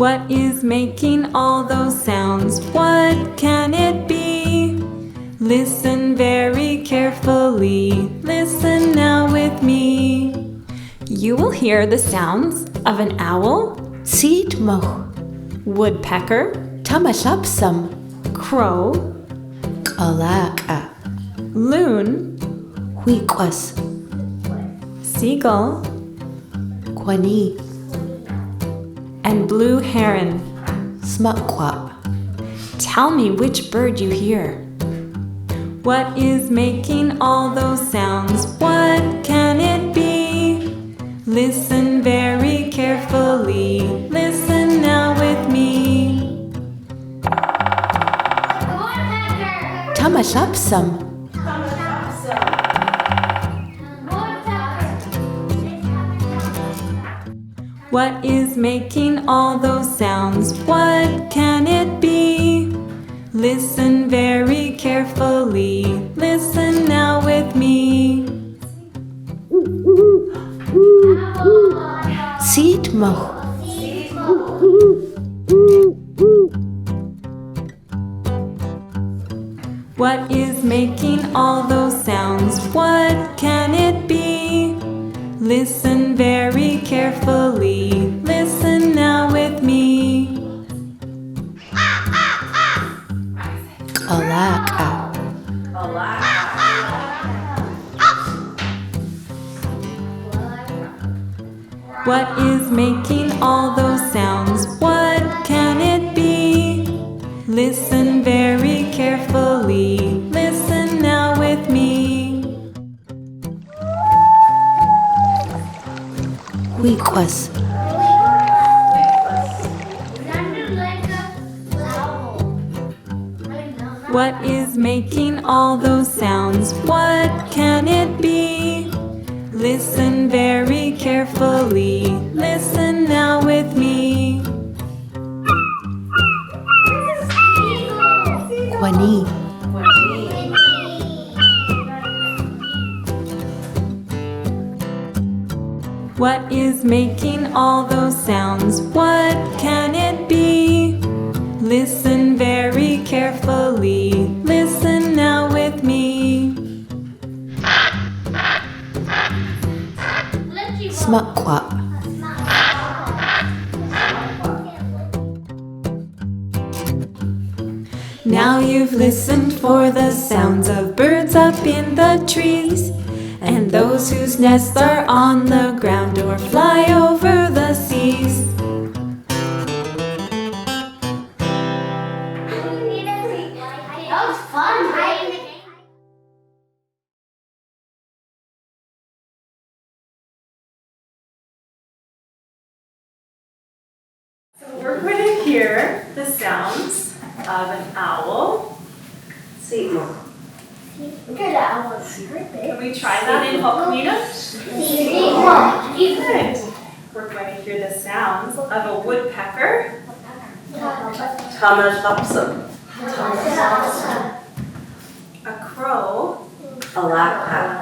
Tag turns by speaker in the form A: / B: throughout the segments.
A: What is making all those sounds? What can it be? Listen very carefully. Listen now with me. You will hear the sounds of an owl,
B: Tsiitmuhw,
A: woodpecker,
B: Tumulhupsum,
A: crow,
B: Hul'q'umi'num,
A: loon,
B: Hwikw'us,
A: seagull,
B: Qwuni,
A: and blue heron.
B: Smuqw'a.
A: Tell me which bird you hear. What is making all those sounds? What can it be? Listen very carefully. Listen now with me.
B: Tumulhupsum,
A: What is making all those sounds? What can it be? Listen very carefully. Listen now with me.
B: Tsiitmuhw,
A: What is making all those sounds? What can it be? Listen very carefully. Listen now with me.
B: Hul'q'umi'num,
A: What is making all those sounds? What can it be? Listen very carefully. Listen now with me.
B: Hwikw'us,
A: What is making all those sounds? What can it be? Listen very carefully. Listen now with me.
B: Qwuni,
A: What is making all those sounds? What can it be? Listen very carefully. Listen now with me.
B: Smuqw'a,
A: Now you've listened for the sounds of birds up in the trees, and those whose nests are on the ground or fly over the seas.
C: That was fun, right?
A: So we're going to hear the sounds of an owl.
B: Tsiitmuhw,
C: Look at that owl. Secret
A: Can we try that in Hul'q'umi'num? Good. We're going to hear the sounds of a woodpecker,
B: Tumulhupsum,
A: a crow,
B: Hul'q'umi'num,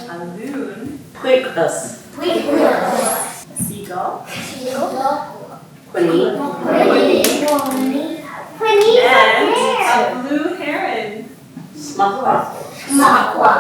A: a loon,
B: Hwikw'us,
A: a seagull,
B: Qwuni,
A: and a blue heron.
B: Smuqw'a.
C: Smuqw'a.